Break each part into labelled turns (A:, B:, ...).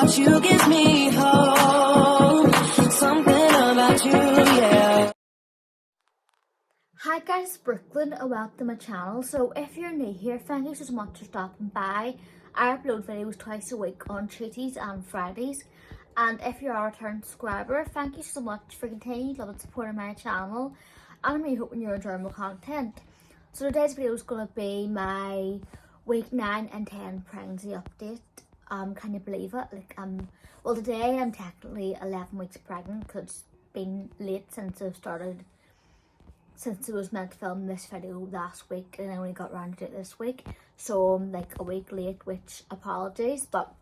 A: about you gives me hope. Something about you, yeah.
B: Hi guys, it's Brookelynne and welcome to my channel. So if you're new here, thank you so much for stopping by. I upload videos twice a week on Tuesdays and Fridays. And if you're a return subscriber, thank you so much for continuing loving supporting my channel. And I'm really hoping you're enjoying my content. So today's video is going to be my week 9 and 10 pregnancy update. Can you believe it? Well, today I'm technically 11 weeks pregnant because it's been late since I was meant to film this video last week and I only got around to it this week. So I'm like a week late, which apologies, but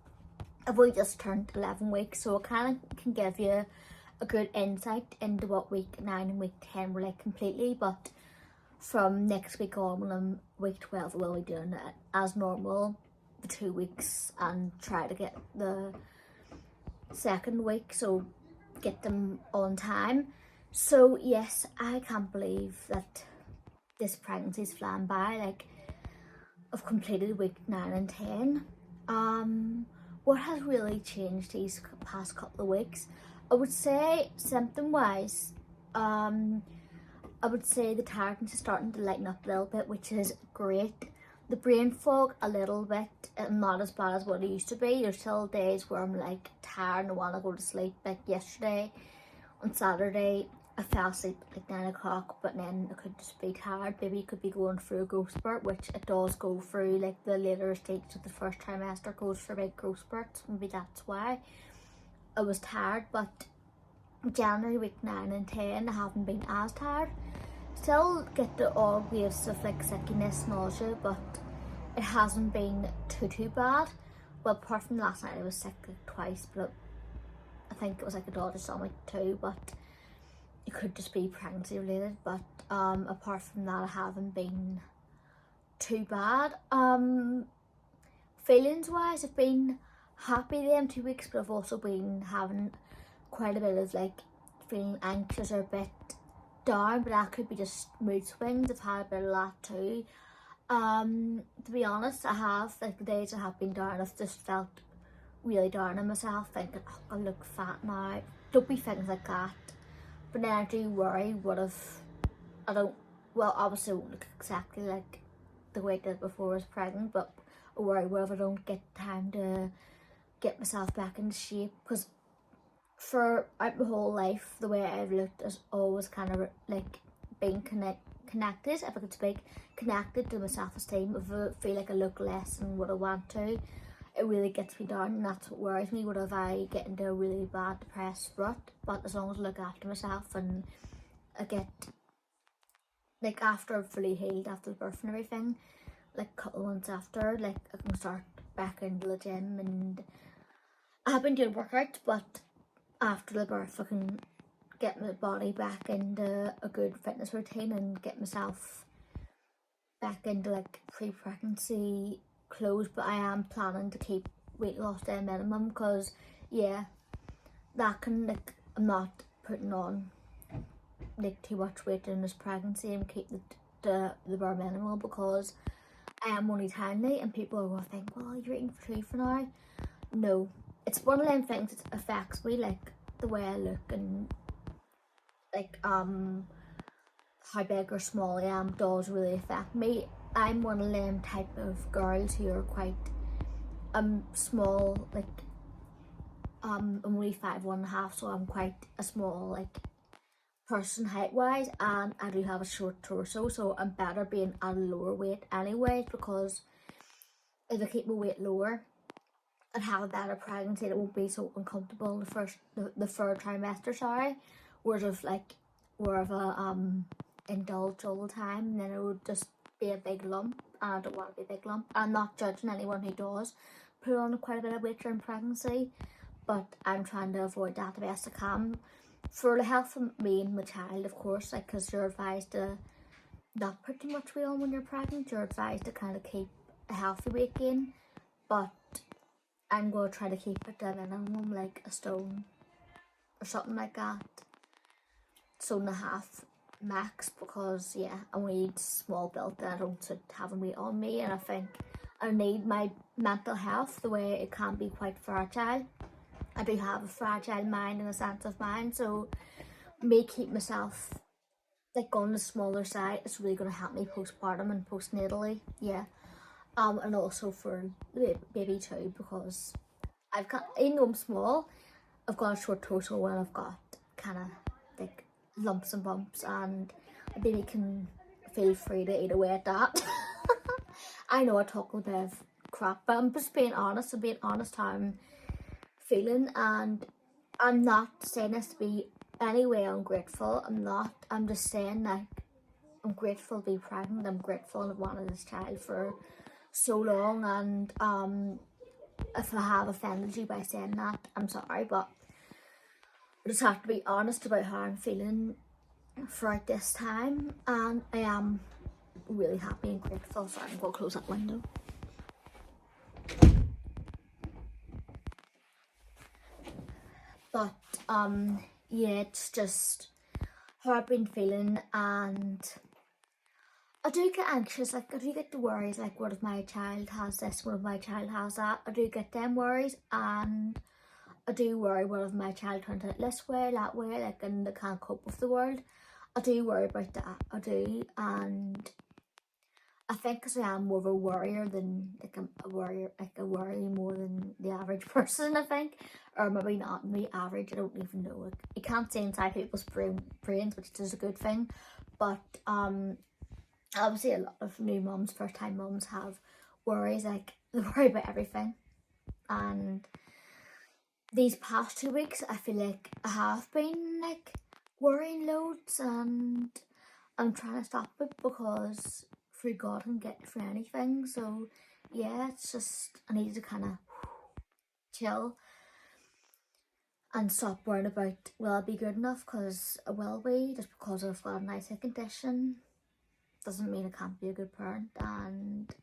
B: I've only just turned 11 weeks, so I kind of can give you a good insight into what week 9 and week 10 were like completely. But from next week on, when I'm week 12, I will be doing it as normal for 2 weeks and try to get the second week, so get them on time. So yes, I can't believe that this pregnancy is flying by. Like, I've completed week 9 and 10. What has really changed these past couple of weeks? I would say symptom wise, I would say the tiredness is starting to lighten up a little bit, which is great. The brain fog a little bit, not as bad as what it used to be. There's still days where I'm like tired and I want to go to sleep. Like yesterday on Saturday, I fell asleep at like 9 o'clock, but then I could just be tired. Maybe it could be going through a growth spurt, which it does go through. Like the later stage of the first trimester goes for big growth spurts. Maybe that's why I was tired. But January week 9 and 10, I haven't been as tired. Still get the odd waves of like sickiness, nausea, but it hasn't been too bad. Well, apart from last night, I was sick like twice, but I think it was like a daughter's stomach too, but it could just be pregnancy related. But apart from that, I haven't been too bad. Feelings wise, I've been happy them 2 weeks, but I've also been having quite a bit of like feeling anxious or a bit down, but that could be just mood swings. I've had a bit of that too. To be honest, I have, like the days I have been down, I've just felt really down on myself, thinking, oh, I look fat now. Don't be things like that. But then I do worry, what if I don't, well, obviously I won't look exactly like the way I did before I was pregnant, but I worry, what if I don't get time to get myself back into shape? Because throughout my whole life, the way I've looked is always kind of like being connected, if I could speak, connected to my self-esteem. If I feel like I look less than what I want to, it really gets me down, and that's what worries me. What if I get into a really bad depressed rut? But as long as I look after myself and I get, like after I'm fully healed after the birth and everything, like a couple of months after, like I can start back into the gym. And I have been doing workouts, but after the birth I can get my body back into a good fitness routine and get myself back into like pre-pregnancy clothes. But I am planning to keep weight loss to a minimum, because yeah, that can, like, I'm not putting on like too much weight in this pregnancy and keep the bare minimum, because I am only tiny and people are going to think, well, you're eating for 2 for now. No, it's one of them things that affects me, like the way I look and like how big or small I am does really affect me. I'm one of them type of girls who are quite small, like I'm only 5'1.5", so I'm quite a small like person height wise, and I do have a short torso, so I'm better being at a lower weight anyways, because if I keep my weight lower and have a better pregnancy, it won't be so uncomfortable the third trimester, sorry. Whereas where if I indulge all the time, and then it would just be a big lump, and I don't want to be a big lump. I'm not judging anyone who does put on quite a bit of weight during pregnancy, but I'm trying to avoid that the best I can for the health of me and my child, of course, like, because you're advised to not put too much weight on when you're pregnant. You're advised to kind of keep a healthy weight gain, but I'm going to try to keep it to a minimum, like a stone or something like that, stone and a half max, because yeah, I need small built and I don't sit having weight on me, and I think I need my mental health, the way it can be quite fragile. I do have a fragile mind and a sensitive mind, so me keep myself like on the smaller side is really going to help me postpartum and postnatally, yeah. And also for the baby too, because I've got, even though I'm small, I've got a short torso and I've got kind of like lumps and bumps, and a baby can feel free to eat away at that. I know I talk a bit of crap, but I'm just being honest. I'm being honest how I'm feeling, and I'm not saying this to be any way ungrateful. I'm not. I'm just saying that I'm grateful to be pregnant. I'm grateful to have wanted this child for so long, and if I have offended you by saying that, I'm sorry, but I just have to be honest about how I'm feeling throughout this time, and I am really happy and grateful. Sorry, I'm going to close that window. But yeah, it's just how I've been feeling, and I do get anxious. Like, I do get the worries, like, what if my child has this, what if my child has that? I do get them worries, and I do worry, what if my child turns out this way, that way, like, and they can't cope with the world. I do worry about that, I do, and I think because I am more of a worrier than, like, a worrier, like, I worry more than the average person, I think, or maybe not me average, I don't even know. Like, you can't see inside people's brains, which is a good thing, but obviously a lot of new mums, first time mums have worries, like, they worry about everything, and these past 2 weeks I feel like I have been like worrying loads, and I'm trying to stop it because through God can get through anything. So yeah, it's just I need to kind of chill and stop worrying about will I be good enough, because I will be. Just because I've got an eye condition doesn't mean I can't be a good parent, and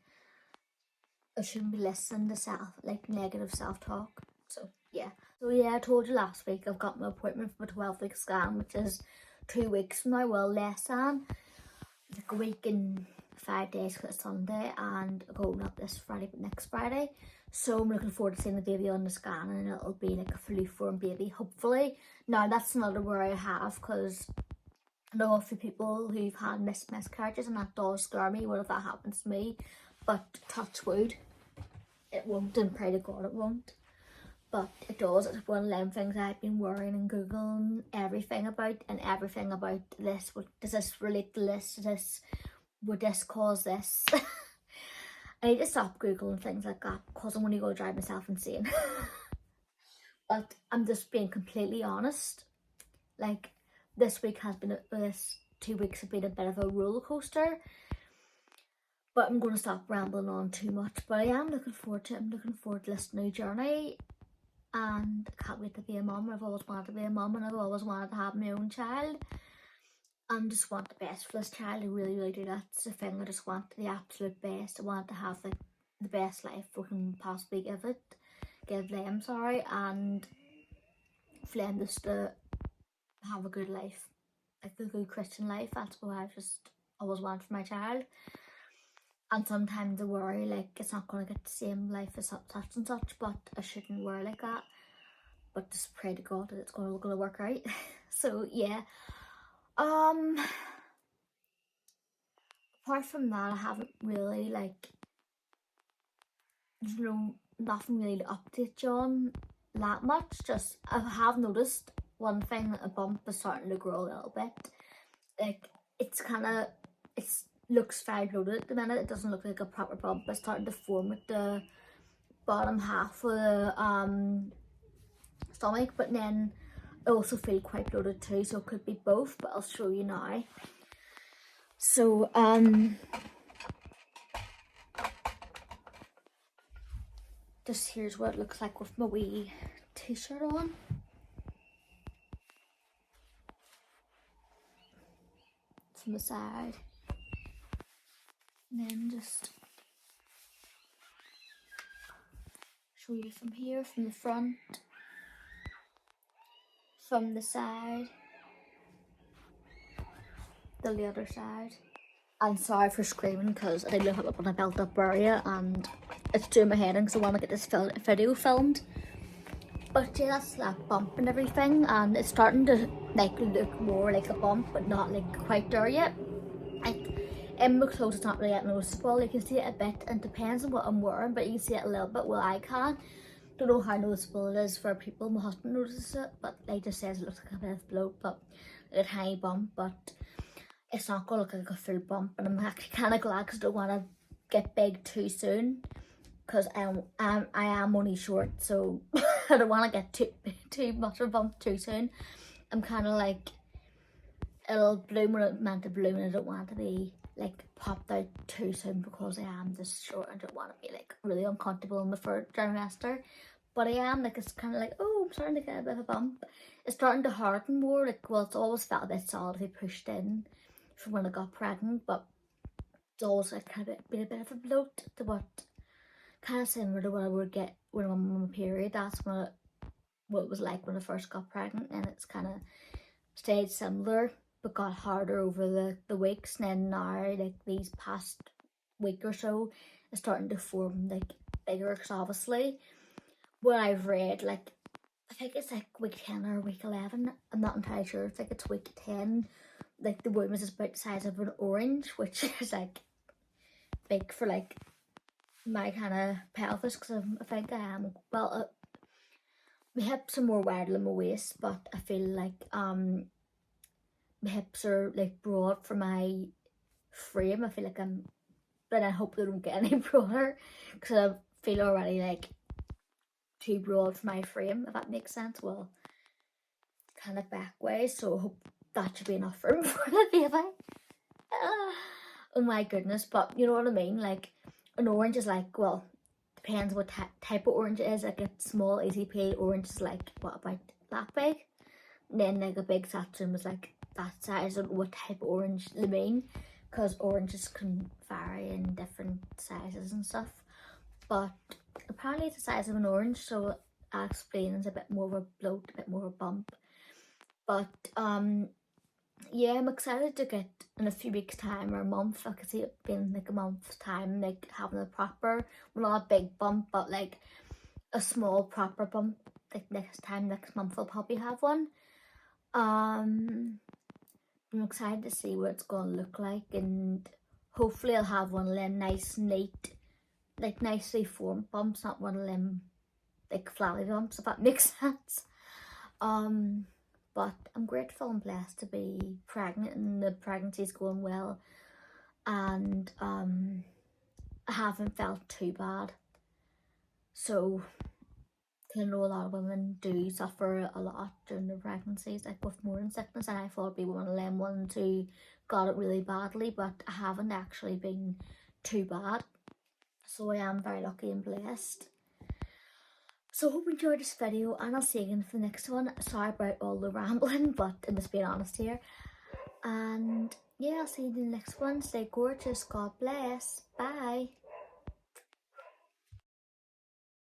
B: I shouldn't be listening to negative self-talk. So yeah. So yeah, I told you last week I've got my appointment for my 12-week scan, which is 2 weeks from now, well, less than like a week and 5 days because it's Sunday, and I go not this Friday but next Friday. So I'm looking forward to seeing the baby on the scan, and it'll be like a fully formed baby, hopefully. Now that's another worry I have, because I know a few people who've had miscarriages, and that does scare me. What if that happens to me? But touch wood, it won't, and pray to God it won't. But it does. It's one of them things I've been worrying and Googling everything about, and everything about this. Does this relate to this? Would this cause this? I need to stop Googling things like that, because I'm only going to drive myself insane. But I'm just being completely honest. Like, this 2 weeks have been a bit of a roller coaster. But I'm going to stop rambling on too much. But I am looking forward to it. I'm looking forward to this new journey. And I can't wait to be a mum. I've always wanted to be a mum, and I've always wanted to have my own child. And just want the best for this child. I really, really do. That's the thing. I just want the absolute best. I want to have the best life we can possibly give them, and for them just to have a good life, like a good Christian life. That's what I've just always wanted for my child. And sometimes I worry like it's not going to get the same life as such and such, but I shouldn't worry like that. But just pray to God that it's going to work out. So yeah. Apart from that, I haven't really nothing really to update you on that much. Just I have noticed one thing, that a bump is starting to grow a little bit. Like, it's looks very bloated at the minute. It doesn't look like a proper bump. It's starting to form at the bottom half of the stomach, but then I also feel quite bloated too, so it could be both, but I'll show you now. So just here's what it looks like with my wee t-shirt on. From the side, and then just show you from here, from the front, from the side, the other side. I'm sorry for screaming because I did look up on a built up area, and it's doing my head in because I want to get this video filmed. But yeah, that's that bump and everything, and it's starting to like look more like a bump, but not like quite there yet. In my clothes, it's not really that noticeable. You can see it a bit, and it depends on what I'm wearing, but you can see it a little bit. Well, I can. Don't know how noticeable it is for people. My husband notices it, but he just says it looks like a bit of bloat, but a tiny bump. But it's not gonna look like a full bump, and I'm actually kind of glad because I don't want to get big too soon. Because I am only short, so I don't want to get too much of a bump too soon. I'm kind of like, it'll bloom when it's meant to bloom, and I don't want it to be like popped out too soon because I am just short. I don't want to be like really uncomfortable in the third trimester. But I am like, it's kind of like, oh, I'm starting to get a bit of a bump. It's starting to harden more. Like, well, it's always felt a bit solidly pushed in from when I got pregnant, but it's always like kind of been a bit of a bloat to what. Kind of similar to what I would get when I'm on my period. That's what it was like when I first got pregnant, and it's kind of stayed similar but got harder over the weeks. And then now, like these past week or so, it's starting to form like bigger. Because obviously, what I've read, like I think it's like week 10 or week 11. I'm not entirely sure. I think it's week 10. Like the womb is about the size of an orange, which is like big for like my kind of pelvis, because I think I am, well, my hips are more wider than my waist, but I feel like my hips are like broad for my frame. I feel like but I hope they don't get any broader, because I feel already like too broad for my frame, if that makes sense. Well, kind of back way, so I hope that should be enough room for the baby. Oh my goodness, but you know what I mean, like an orange is like, well, depends what type of orange it is. Like a small easy peel orange is like, what, about that big? And then like a big satin was like that size. I don't know what type of orange they mean, because oranges can vary in different sizes and stuff. But apparently it's the size of an orange, so I'll explain it's a bit more of a bloat, a bit more of a bump. But yeah, I'm excited to get in a few weeks time or a month. I could see it being like a month's time, like having a proper, well, not a big bump, but like a small proper bump. Like next month I'll probably have one. I'm excited to see what it's gonna look like, and hopefully I'll have one of them nice, neat, like nicely formed bumps, not one of them like flabby bumps, if that makes sense. But I'm grateful and blessed to be pregnant, and the pregnancy's going well, and I haven't felt too bad. So I know a lot of women do suffer a lot during their pregnancies, like with morning sickness, and I thought I'd be one of them ones who got it really badly, but I haven't actually been too bad. So I am very lucky and blessed. So I hope you enjoyed this video, and I'll see you again for the next one. Sorry about all the rambling, but I'm just being honest here. And yeah, I'll see you in the next one. Stay gorgeous. God bless. Bye.